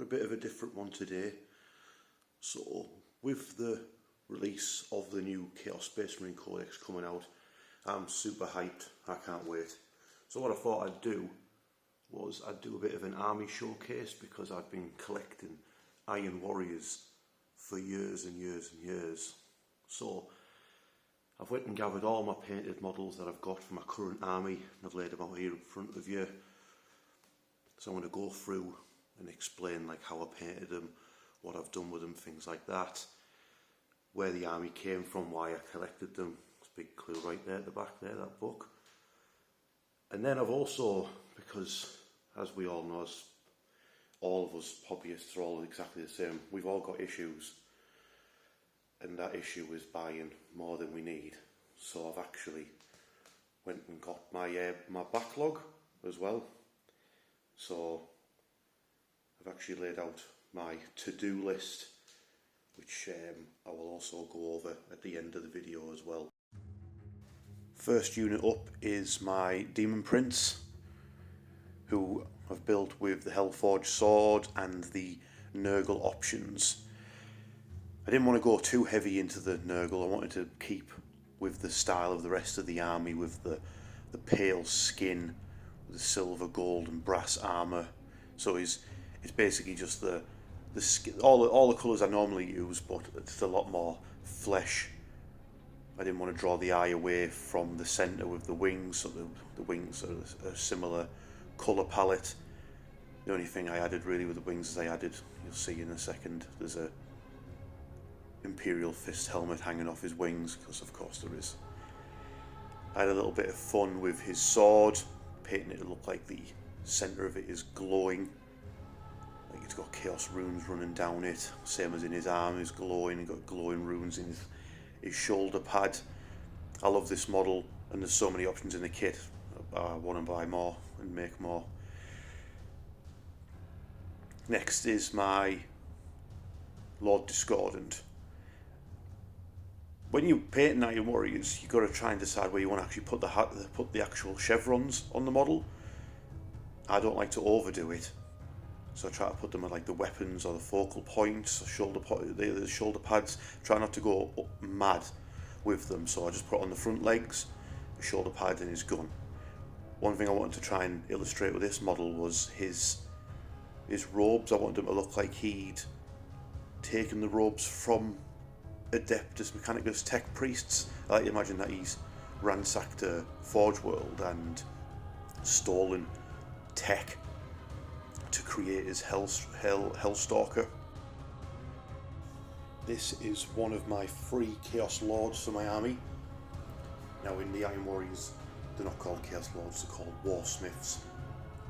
bit of a different one today. So with the release of the new Chaos Space Marine Codex coming out, I'm super hyped. I can't wait. So what I thought I'd do was I'd do a bit of an army showcase, because I've been collecting Iron Warriors for years and years and years. So I've went and gathered all my painted models that I've got for my current army, and I've laid them out here in front of you. So I'm going to go through and explain like how I painted them, what I've done with them, things like that, where the army came from, why I collected them. There's a big clue right there at the back there, that book. And then I've also, because as we all know, as all of us hobbyists are all exactly the same, we've all got issues, and that issue is buying more than we need. So I've actually went and got my backlog as well. So I've actually laid out my to-do list, which I will also go over at the end of the video as well. First unit up is my Demon Prince, who I've built with the Hellforged sword and the Nurgle options. I didn't want to go too heavy into the Nurgle. I wanted to keep with the style of the rest of the army, with the pale skin, the silver, gold and brass armour. So it's basically just the skin, all the colours I normally use, but it's a lot more flesh. I didn't want to draw the eye away from the centre with the wings, so the wings are a similar colour palette. The only thing I added really with the wings is you'll see in a second, there's a Imperial Fist helmet hanging off his wings, because of course there is. I had a little bit of fun with his sword, painting it to look like the centre of it is glowing. Like it's got chaos runes running down it, same as in his arm is glowing. He's got glowing runes in his shoulder pad. I love this model, and there's so many options in the kit. I want to buy more and make more. Next is my Lord Discordant. When you paint Iron Warriors, you've got to try and decide where you want to actually put the actual chevrons on the model. I don't like to overdo it, so I try to put them at like the weapons or the focal points, the shoulder pads. Try not to go mad with them, so I just put on the front legs, the shoulder pad and his gun. One thing I wanted to try and illustrate with this model was his robes. I wanted them to look like he'd taken the robes from Adeptus Mechanicus tech priests. I like to imagine that he's ransacked a Forge World and stolen tech to create his Hellstalker. This is one of my 3 Chaos Lords for my army. Now in the Iron Warriors, they're not called Chaos Lords, they're called Warsmiths.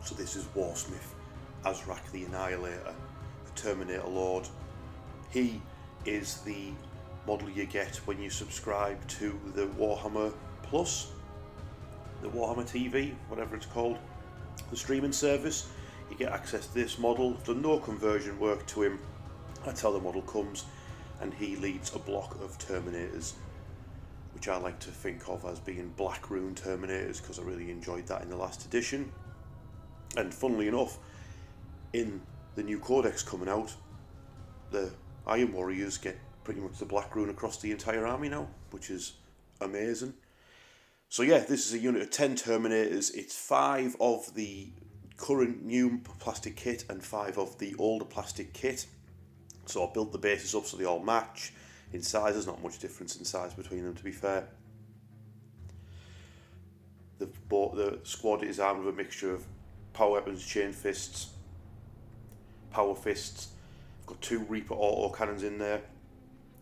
So this is Warsmith Azrak the Annihilator, the Terminator Lord. He is the model you get when you subscribe to the Warhammer Plus, the Warhammer TV, whatever it's called, the streaming service. You get access to this model. I've done no conversion work to him. That's how the model comes, and he leads a block of Terminators, which I like to think of as being Black Rune Terminators, because I really enjoyed that in the last edition. And funnily enough, in the new Codex coming out, the Iron Warriors get pretty much the Black Rune across the entire army now, which is amazing. So yeah, this is a unit of 10 Terminators. It's 5 of the current new plastic kit and 5 of the older plastic kit. So I built the bases up so they all match in size. There's not much difference in size between them, to be fair. The squad is armed with a mixture of power weapons, chain fists, power fists. I've got 2 Reaper auto cannons in there.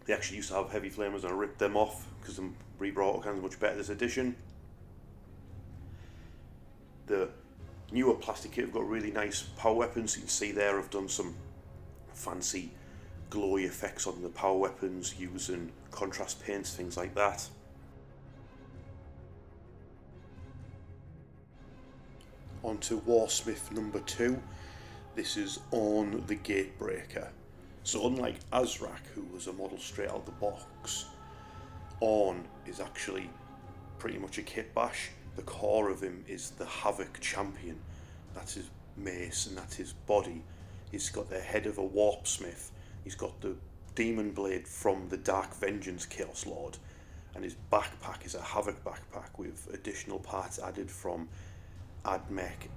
They actually used to have heavy flamers and I ripped them off because the Reaper auto cannons are much better this edition. The newer plastic kit have got really nice power weapons. You can see there I've done some fancy glowy effects on the power weapons using contrast paints, things like that. On to Warsmith number 2. This is Orn the Gatebreaker. So unlike Azrak, who was a model straight out of the box, Orn is actually pretty much a kit bash. The core of him is the Havoc Champion. That's his mace and that's his body. He's got the head of a warpsmith. He's got the demon blade from the Dark Vengeance Chaos Lord, and his backpack is a Havoc backpack with additional parts added from Admech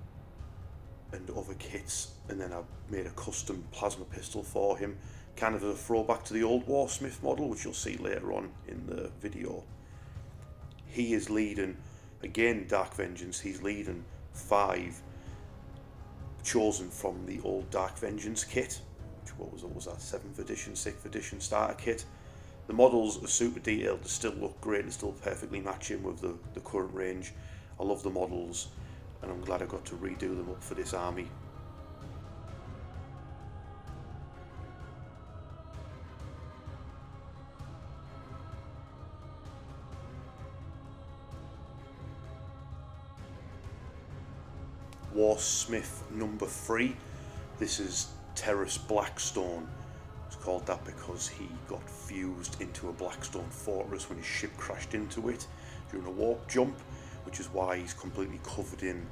and other kits. And then I made a custom plasma pistol for him, kind of a throwback to the old Warsmith model, which you'll see later on in the video. He is leading, again, Dark Vengeance. He's leading 5 chosen from the old Dark Vengeance kit, which what was that, 7th edition, 6th edition starter kit. The models are super detailed, they still look great, they still perfectly match in with the current range. I love the models, and I'm glad I got to redo them up for this army. Warsmith number 3. This is Terrace Blackstone. It's called that because he got fused into a Blackstone fortress when his ship crashed into it during a warp jump, which is why he's completely covered in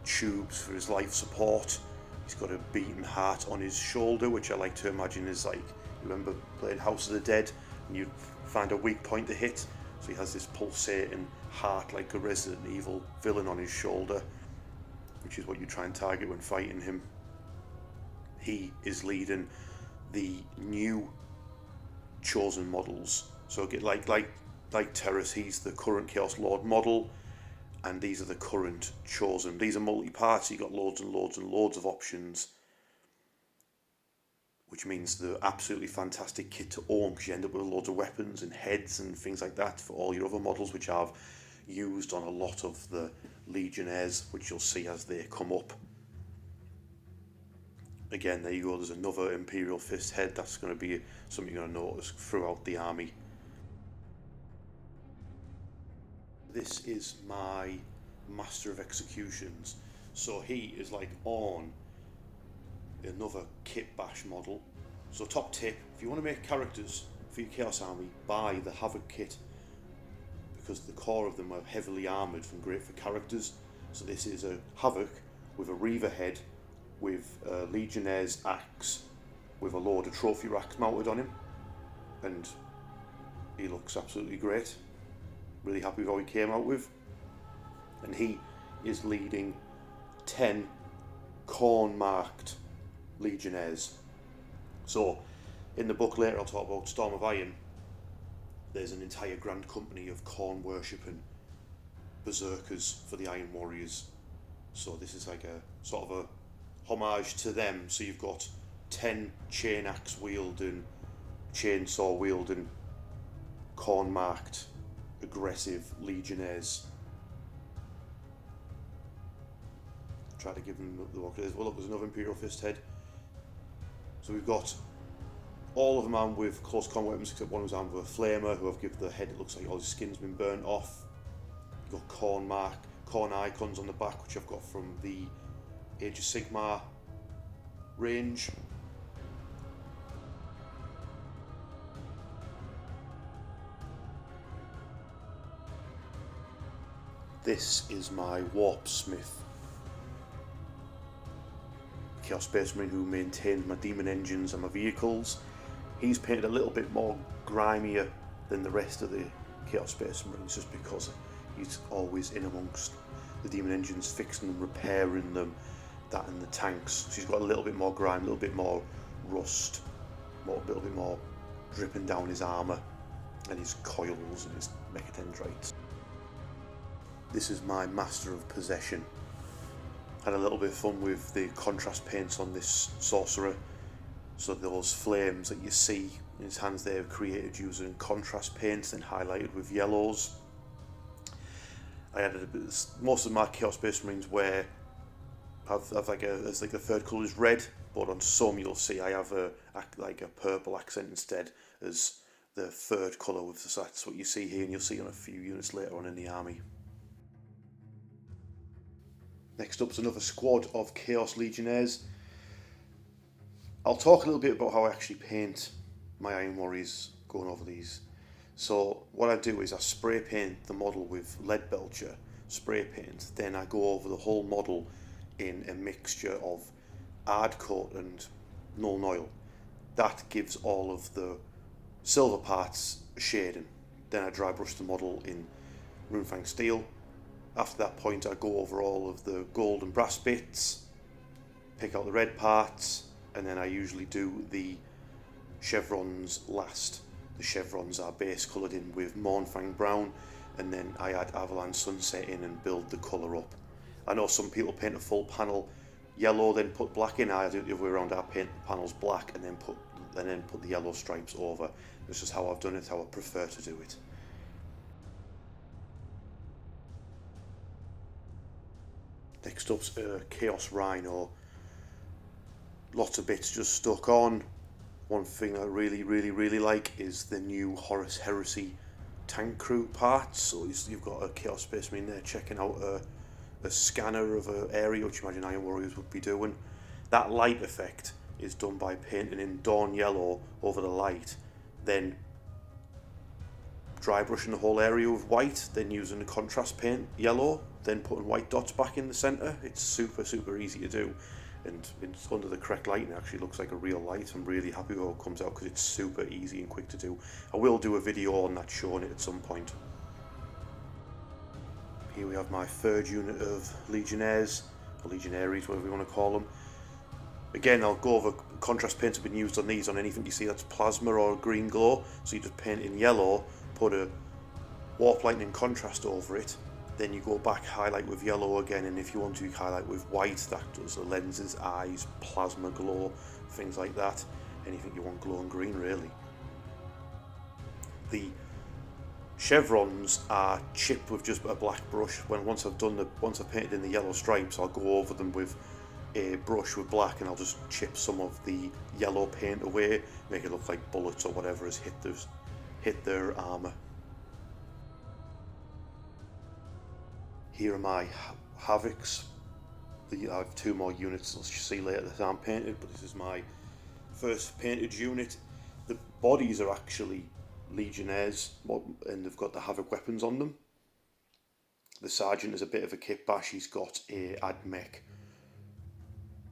tubes for his life support. He's got a beating heart on his shoulder, which I like to imagine is like, you remember playing House of the Dead and you'd find a weak point to hit, so he has this pulsating heart like a Resident Evil villain on his shoulder, which is what you try and target when fighting him. He is leading the new chosen models. So like Terrace, he's the current Chaos Lord model, and these are the current chosen. These are multi-parts, you got loads and loads and loads of options, which means they're absolutely fantastic kit to own, because you end up with loads of weapons and heads and things like that for all your other models, which I've used on a lot of the Legionnaires, which you'll see as they come up. Again, there you go, there's another Imperial Fist head. That's going to be something you're going to notice throughout the army. This is my Master of Executions. So he is like on another kit bash model. So top tip, if you want to make characters for your Chaos Army, buy the Havoc kit, because the core of them are heavily armoured and great for characters. So this is a Havoc with a Reaver head, with a Legionnaire's axe, with a load of trophy racks mounted on him, and he looks absolutely great. Really happy with how he came out with. And he is leading 10 corn marked Legionnaires. So in the book later I'll talk about Storm of Iron. There's an entire grand company of corn worshipping berserkers for the Iron Warriors. So this is like a sort of a homage to them. So you've got 10 chain axe wielding, chainsaw wielding, corn marked, aggressive Legionnaires. Try to give them the look. Well, look, there's another Imperial Fist head. So we've got all of them armed with close combat weapons, except one was armed with a flamer, who I've given the head, it looks like all his skin's been burnt off. You've got corn icons on the back, which I've got from the Age of Sigmar range. This is my Warpsmith, Chaos Space Marine who maintains my demon engines and my vehicles. He's painted a little bit more grimier than the rest of the Chaos Space Marines, just because he's always in amongst the demon engines, fixing them, repairing them, that and the tanks. So he's got a little bit more grime, a little bit more rust, a little bit more dripping down his armour and his coils and his mechadendrites. This is my Master of Possession. Had a little bit of fun with the contrast paints on this sorcerer. So those flames that you see in his hands there are created using contrast paints and highlighted with yellows. I added a bit, most of my Chaos Space Marines have like a third colour is red, but on some you'll see I have a purple accent instead as the third colour with the, so that's what you see here, and you'll see on a few units later on in the army. Next up is another squad of Chaos Legionnaires. I'll talk a little bit about how I actually paint my Iron Warriors going over these. So what I do is I spray paint the model with lead belcher spray paint, then I go over the whole model in a mixture of hard coat and Null Oil. That gives all of the silver parts shading. Then I dry brush the model in Runefang Steel. After that point I go over all of the gold and brass bits, pick out the red parts, and then I usually do the chevrons last. The chevrons are base coloured in with Mornfang Brown, and then I add Avalanche Sunset in and build the colour up. I know some people paint a full panel yellow then put black in. I do it the other way around. I paint the panels black and then put the yellow stripes over. This is how I've done it, how I prefer to do it. Next up's Chaos Rhino. Lots of bits just stuck on. One thing I really like is the new Horus Heresy tank crew parts. So you've got a Chaos Space Marine there checking out a scanner of an area, which you imagine Iron Warriors would be doing. That light effect is done by painting in Dawn Yellow over the light, then dry brushing the whole area with white, then using the contrast paint yellow, then putting white dots back in the centre. It's super easy to do, and it's under the correct lighting. It actually looks like a real light. I'm really happy with how it comes out because it's super easy and quick to do. I will do a video on that showing it at some point. Here we have my third unit of Legionnaires, or Legionaries, whatever you want to call them. Again, I'll go over contrast paints have been used on these, on anything you see that's plasma or green glow. So you just paint in yellow, put a warp lightning contrast over it, then you go back, highlight with yellow again, and if you want to, highlight with white. That does the lenses, eyes, plasma glow, things like that. Anything you want glowing green, really. The chevrons are chipped with just a black brush. Once I've painted in the yellow stripes, I'll go over them with a brush with black, and I'll just chip some of the yellow paint away, make it look like bullets or whatever has hit their armour. Here are my Havocs. I have two more units I'll see later that aren't painted, but this is my first painted unit. The bodies are actually Legionnaires, and they've got the Havoc weapons on them. The Sergeant is a bit of a kit bash. He's got a Admech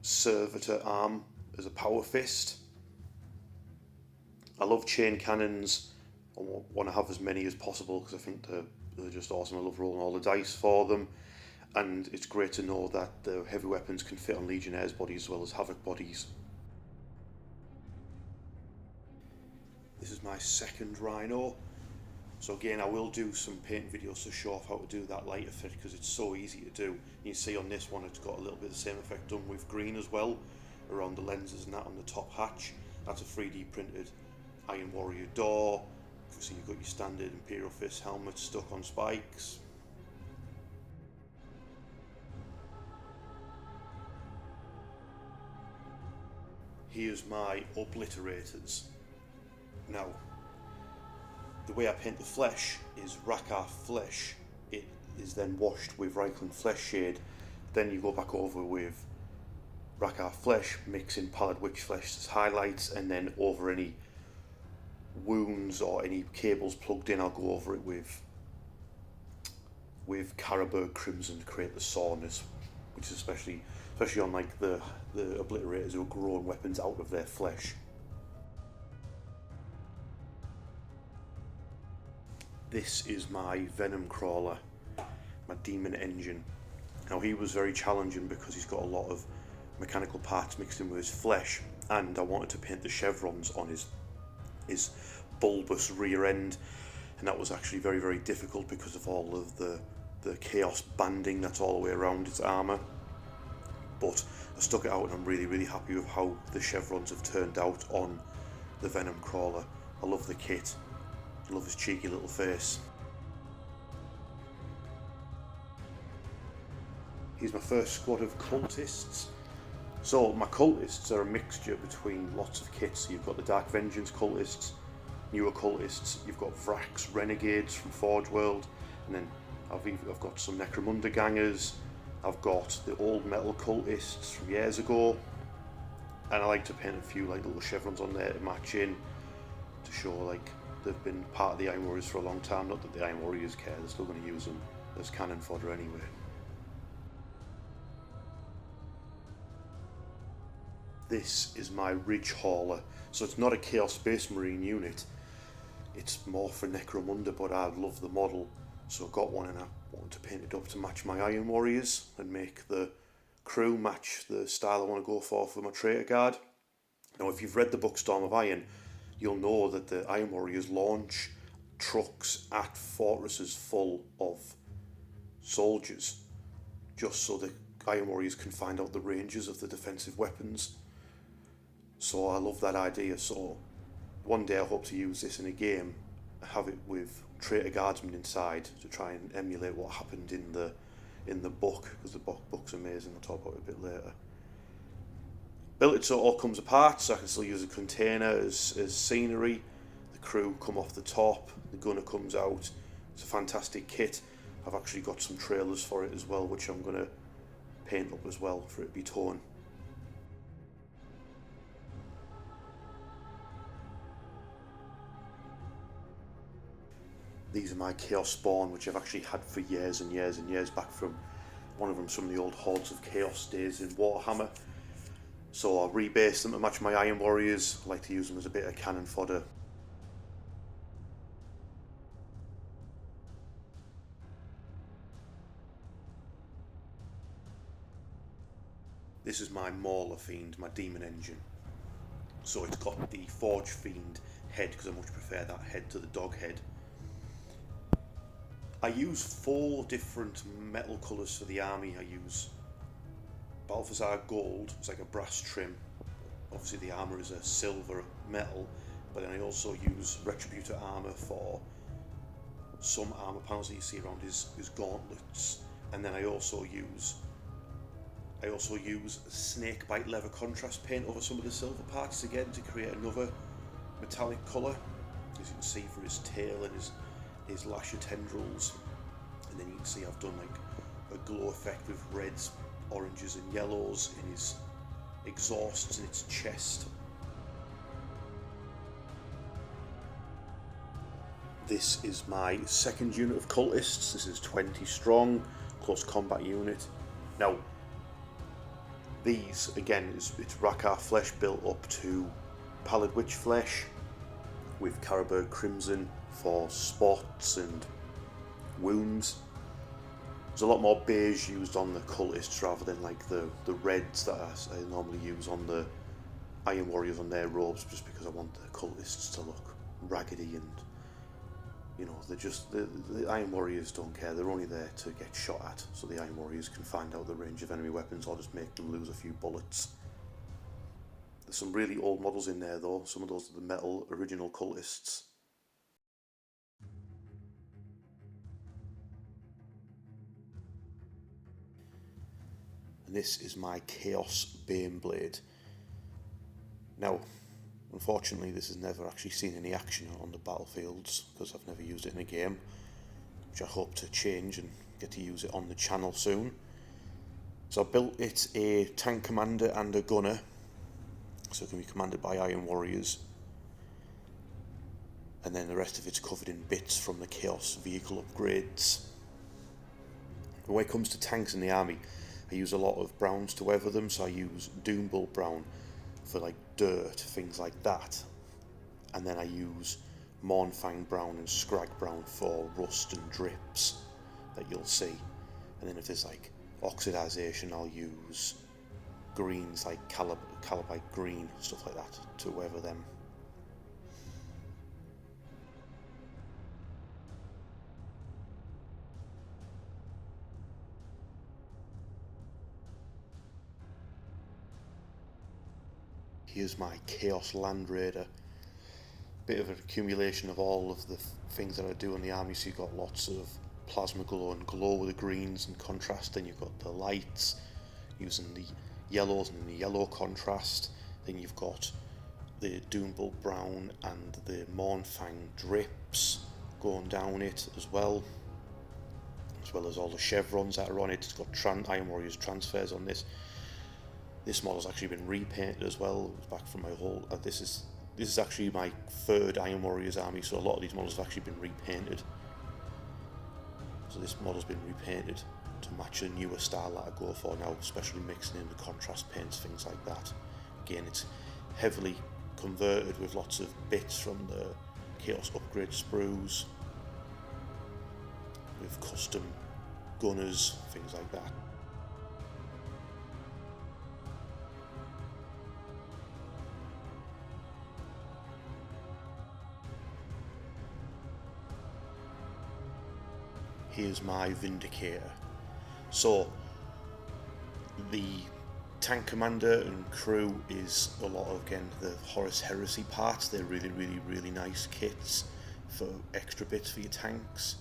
Servitor arm as a power fist. I love chain cannons. I want to have as many as possible because I think they're just awesome. I love rolling all the dice for them, and it's great to know that the heavy weapons can fit on Legionnaires' bodies as well as Havoc bodies. This is my second Rhino. So again, I will do some paint videos to show off how to do that light effect because it's so easy to do. You can see on this one it's got a little bit of the same effect done with green as well, around the lenses and that on the top hatch. That's a 3D printed Iron Warrior door. So you've got your standard Imperial Fist helmet stuck on spikes. Here's my Obliterators. Now, the way I paint the flesh is Rakarth flesh. It is then washed with Reichland flesh shade. Then you go back over with Rakarth flesh, mix in Pallid Witch flesh as highlights, and then over any wounds or any cables plugged in, I'll go over it with Carroburg Crimson to create the soreness, which is especially on like the Obliterators who are growing weapons out of their flesh. This is my Venom Crawler, my Demon Engine. Now he was very challenging because he's got a lot of mechanical parts mixed in with his flesh, and I wanted to paint the chevrons on his bulbous rear end, and that was actually very difficult because of all of the chaos banding that's all the way around its armour. But I stuck it out, and I'm really happy with how the chevrons have turned out on the Venom Crawler. I love the kit. I love his cheeky little face. Here's my first squad of cultists. So my cultists are a mixture between lots of kits. So you've got the Dark Vengeance cultists, newer cultists, you've got Vrax Renegades from Forge World, and then I've got some Necromunda gangers, I've got the old metal cultists from years ago, and I like to paint a few like little chevrons on there to match in, to show like they've been part of the Iron Warriors for a long time. Not that the Iron Warriors care, they're still going to use them as cannon fodder anyway. This is my Ridge Hauler. So it's not a Chaos Space Marine unit, it's more for Necromunda, but I love the model, so I got one and I wanted to paint it up to match my Iron Warriors and make the crew match the style I want to go for my Traitor Guard. Now if you've read the book Storm of Iron, you'll know that the Iron Warriors launch trucks at fortresses full of soldiers, just so the Iron Warriors can find out the ranges of the defensive weapons. So I love that idea. So one day I hope to use this in a game, have it with Traitor Guardsmen inside to try and emulate what happened in the book, because the book's amazing. I'll talk about it a bit later. Built it so it all comes apart, so I can still use a container as scenery. The crew come off the top, the gunner comes out. It's a fantastic kit. I've actually got some trailers for it as well, which I'm going to paint up as well for it to be torn. These are my Chaos Spawn, which I've actually had for years and years and years, back from one of them from the old Hordes of Chaos days in Warhammer. So I rebased them to match my Iron Warriors. I like to use them as a bit of cannon fodder. This is my Mauler Fiend, my Demon Engine. So it's got the Forge Fiend head, because I much prefer that head to the dog head. I use 4 different metal colours for the army. I use Balthazar Gold, it's like a brass trim. Obviously the armour is a silver metal, but then I also use Retributor armour for some armour panels that you see around his gauntlets. And then I also use snakebite leather contrast paint over some of the silver parts again to create another metallic colour, as you can see for his tail and his lasher tendrils. And then you can see I've done like a glow effect with reds, oranges and yellows in his exhausts and its chest. This is my second unit of cultists. This is 20 strong, close combat unit. Now these again it's Rakkar flesh built up to Pallid Witch flesh with Carroburg Crimson for spots and wounds. There's a lot more beige used on the cultists rather than like the reds that I normally use on the Iron Warriors on their robes, just because I want the cultists to look raggedy and, you know, the Iron Warriors don't care, they're only there to get shot at, so the Iron Warriors can find out the range of enemy weapons or just make them lose a few bullets. There's some really old models in there though, some of those are the metal original cultists. And this is my Chaos Baneblade. Now, unfortunately this has never actually seen any action on the battlefields, because I've never used it in a game, which I hope to change and get to use it on the channel soon. So I built it a tank commander and a gunner, so it can be commanded by Iron Warriors, and then the rest of it's covered in bits from the Chaos vehicle upgrades. When it comes to tanks in the army, I use a lot of browns to weather them, so I use Doombull brown for like dirt, things like that, and then I use Mournfang brown and Scrag brown for rust and drips that you'll see. And then if there's like oxidization, I'll use greens like Calibite green, stuff like that, to weather them. Here's my Chaos Land Raider. Bit of an accumulation of all of the things that I do in the army. So you've got lots of plasma glow and glow with the greens and contrast. Then you've got the lights using the yellows and the yellow contrast. Then you've got the Doombull brown and the Mournfang drips going down it as well as all the chevrons that are on it. It's got Iron Warriors transfers on this. This model's actually been repainted as well. It was back from my whole. This is actually my third Iron Warriors army, so a lot of these models have actually been repainted. So this model's been repainted to match a newer style that I go for now, especially mixing in the contrast paints, things like that. Again, it's heavily converted with lots of bits from the Chaos upgrade sprues, with custom gunners, things like that. Here's my Vindicator. So the tank commander and crew is a lot of, again, the Horus Heresy parts. They're really nice kits for extra bits for your tanks.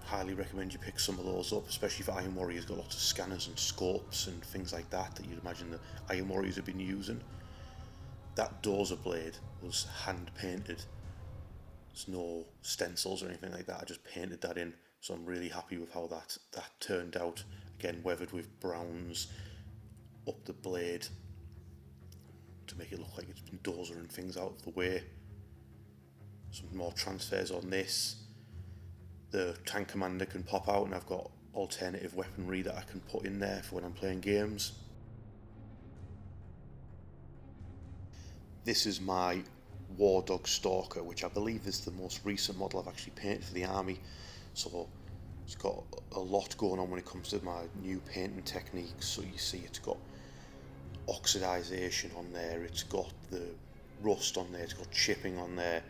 Highly recommend you pick some of those up, especially if Iron Warrior's got lots of scanners and scopes and things like that that you'd imagine the Iron Warriors have been using. That dozer blade was hand painted. There's no stencils or anything like that. I just painted that in, so I'm really happy with how that turned out. Again, weathered with browns up the blade to make it look like it's been dozering things out of the way. Some more transfers on this. The tank commander can pop out, and I've got alternative weaponry that I can put in there for when I'm playing games. This is my War Dog Stalker, which I believe is the most recent model I've actually painted for the army, so it's got a lot going on when it comes to my new painting techniques. So you see it's got oxidization on there, it's got the rust on there, it's got chipping on there,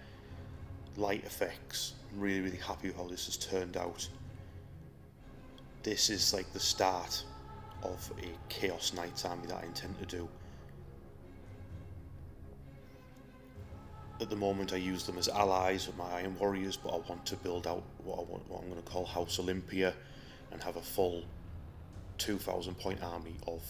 light effects. I'm really happy with how this has turned out. This is like the start of a Chaos Knights army that I intend to do. At the moment I use them as allies of my Iron Warriors, but I want to build out what I'm going to call House Olympia and have a full 2,000 point army of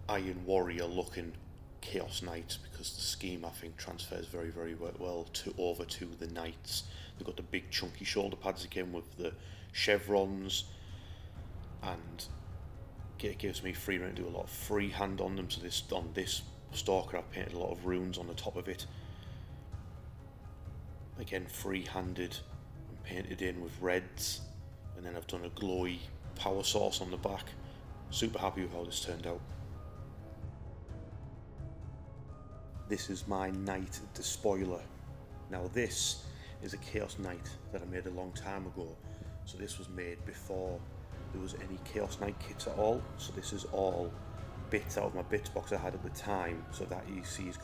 Iron Warrior looking Chaos Knights, because the scheme I think transfers very well over to the Knights. They've got the big chunky shoulder pads again with the chevrons, and it gives me free rein to do a lot of freehand on them. So on this Stalker I've painted a lot of runes on the top of it. Again, free-handed and painted in with reds, and then I've done a glowy power source on the back. Super happy with how this turned out. This is my Knight Despoiler. Now this is a Chaos Knight that I made a long time ago, so this was made before there was any Chaos Knight kits at all. So this is all bits out of my bits box I had at the time. So that you see he's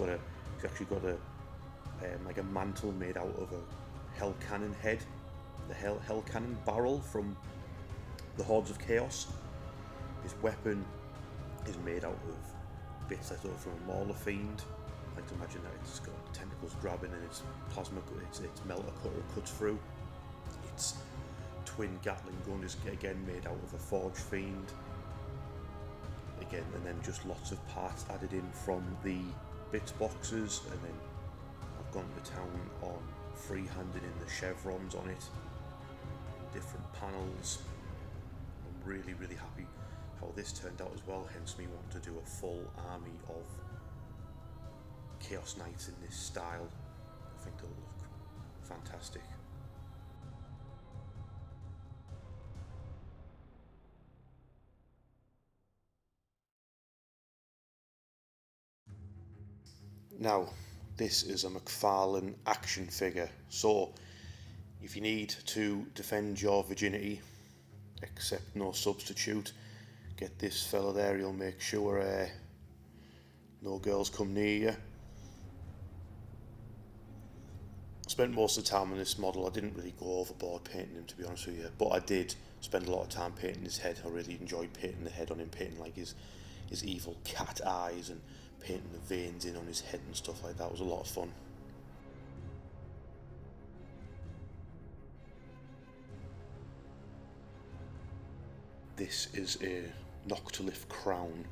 actually got a like a mantle made out of a Hell Cannon head, the Hell Cannon barrel from the Hordes of Chaos. His weapon is made out of bits I thought from a Mauler Fiend. I like to imagine that it's got tentacles grabbing and its plasma, its melter cutter cuts through. Its twin Gatling gun is again made out of a Forge Fiend. Again, and then just lots of parts added in from the bits boxes, and then I've gone to town on freehanding in the chevrons on it, different panels. I'm really happy how this turned out as well, hence me wanting to do a full army of Chaos Knights in this style. I think they'll look fantastic. Now, this is a McFarlane action figure, so if you need to defend your virginity, accept no substitute, get this fella there. He'll make sure no girls come near you. I spent most of the time on this model. I didn't really go overboard painting him, to be honest with you, but I did spend a lot of time painting his head. I really enjoyed painting the head on him, painting like his evil cat eyes and painting the veins in on his head and stuff like that. It was a lot of fun. This is a Noctilith crown,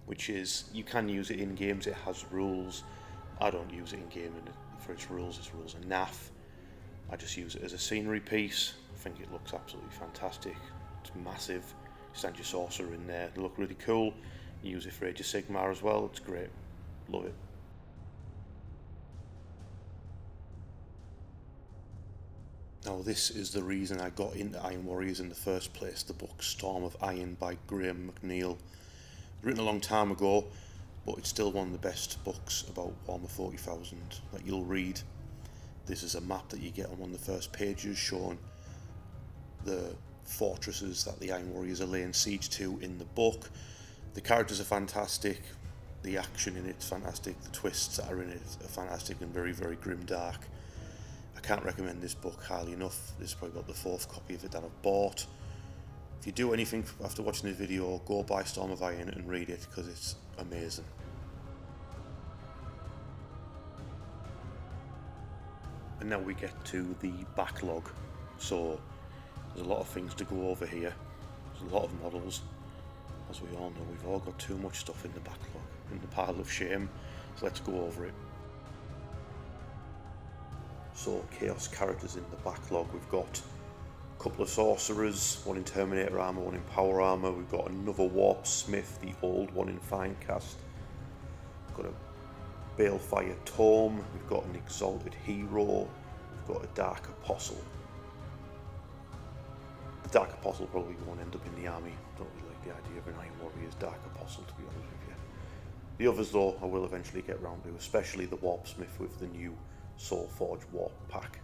which is, you can use it in games, it has rules. I don't use it in game for its rules are naff. I just use it as a scenery piece. I think it looks absolutely fantastic. It's massive. You stand your sorcerer in there, they look really cool. You use it for Age of Sigmar as well, it's great. Love it. Now this is the reason I got into Iron Warriors in the first place, the book Storm of Iron by Graham McNeil. Written a long time ago, but it's still one of the best books about Warhammer 40,000 that you'll read. This is a map that you get on one of the first pages showing the fortresses that the Iron Warriors are laying siege to in the book. The characters are fantastic, the action in it's fantastic, the twists that are in it are fantastic and very, very grim dark. I can't recommend this book highly enough. This is probably about the 4th copy of it that I've bought. If you do anything after watching this video, go buy Storm of Iron and read it, because it's amazing. And now we get to the backlog. So there's a lot of things to go over here. There's a lot of models. As we all know, we've all got too much stuff in the backlog, in the pile of shame. So let's go over it. So Chaos characters in the backlog. We've got a couple of sorcerers, one in Terminator armour, one in power armour. We've got another warp smith, the old one in Finecast. We've got a balefire tome. We've got an exalted hero. We've got a dark apostle. The dark apostle probably won't end up in the army. Don't really like the idea of an Iron Warrior's dark apostle, to be honest with you. The others though I will eventually get round to, especially the warp smith with the new Soulforge warp pack.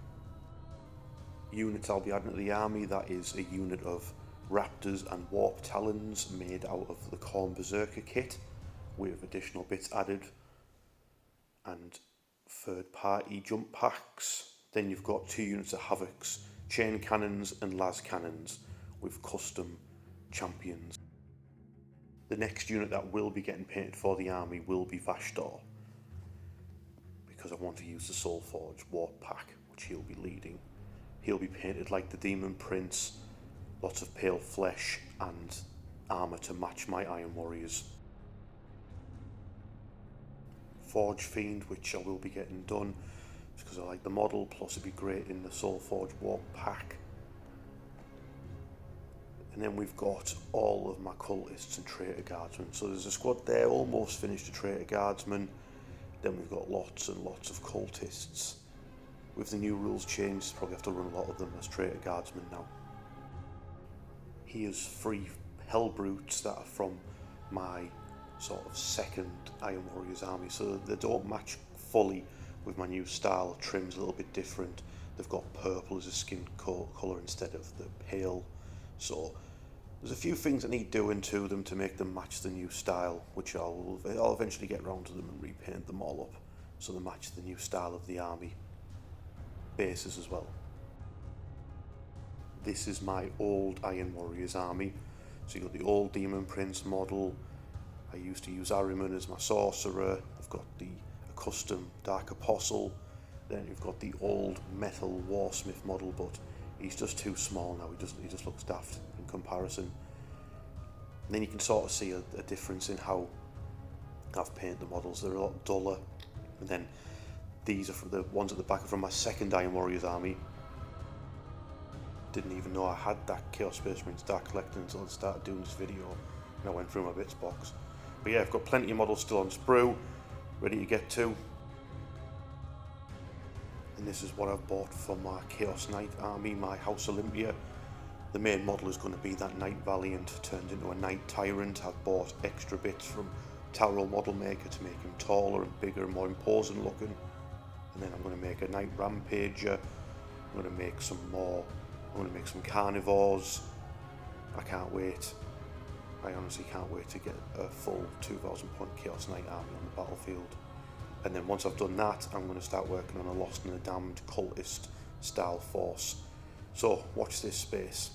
Units I'll be adding to the army, that is a unit of raptors and warp talons made out of the Khorne Berserker kit with additional bits added and third party jump packs. Then you've got 2 units of Havocs, chain cannons and las cannons with custom champions. The next unit that will be getting painted for the army will be Vashtorr, because I want to use the Soulforge warp pack, which he'll be leading. He'll be painted like the Demon Prince, lots of pale flesh and armour to match my Iron Warriors. Forge Fiend, which I will be getting done because I like the model, plus it'd be great in the Soulforge warp pack. And then we've got all of my cultists and traitor guardsmen. So there's a squad there, almost finished a traitor guardsman. Then we've got lots and lots of cultists. With the new rules changed, probably have to run a lot of them as traitor guardsmen now. Here's 3 hell brutes that are from my sort of second Iron Warriors army, so they don't match fully with my new style. Trim's a little bit different. They've got purple as a skin colour instead of the pale. So there's a few things that need doing to them to make them match the new style, which I'll eventually get round to them and repaint them all up so they match the new style of the army. Bases as well. This is my old Iron Warriors army. So you've got the old Demon Prince model. I used to use Ahriman as my sorcerer. I've got the custom Dark Apostle. Then you've got the old metal Warsmith model, but he's just too small now. He just looks daft in comparison. And then you can sort of see a difference in how I've painted the models. They're a lot duller. And then these are from the ones at the back are from my second Iron Warriors army. Didn't even know I had that Chaos Space Marines Dark Collector until I started doing this video and I went through my bits box. But yeah, I've got plenty of models still on sprue, ready to get to. And this is what I've bought for my Chaos Knight army, my House Olympia. The main model is going to be that Knight Valiant turned into a Knight Tyrant. I've bought extra bits from Taro Model Maker to make him taller and bigger and more imposing looking. And then I'm going to make a Knight Rampager. I'm going to make some more. I'm going to make some Carnivores. I can't wait. I honestly can't wait to get a full 2,000 point Chaos Knight army on the battlefield. And then once I've done that, I'm going to start working on a Lost and a Damned cultist style force. So watch this space.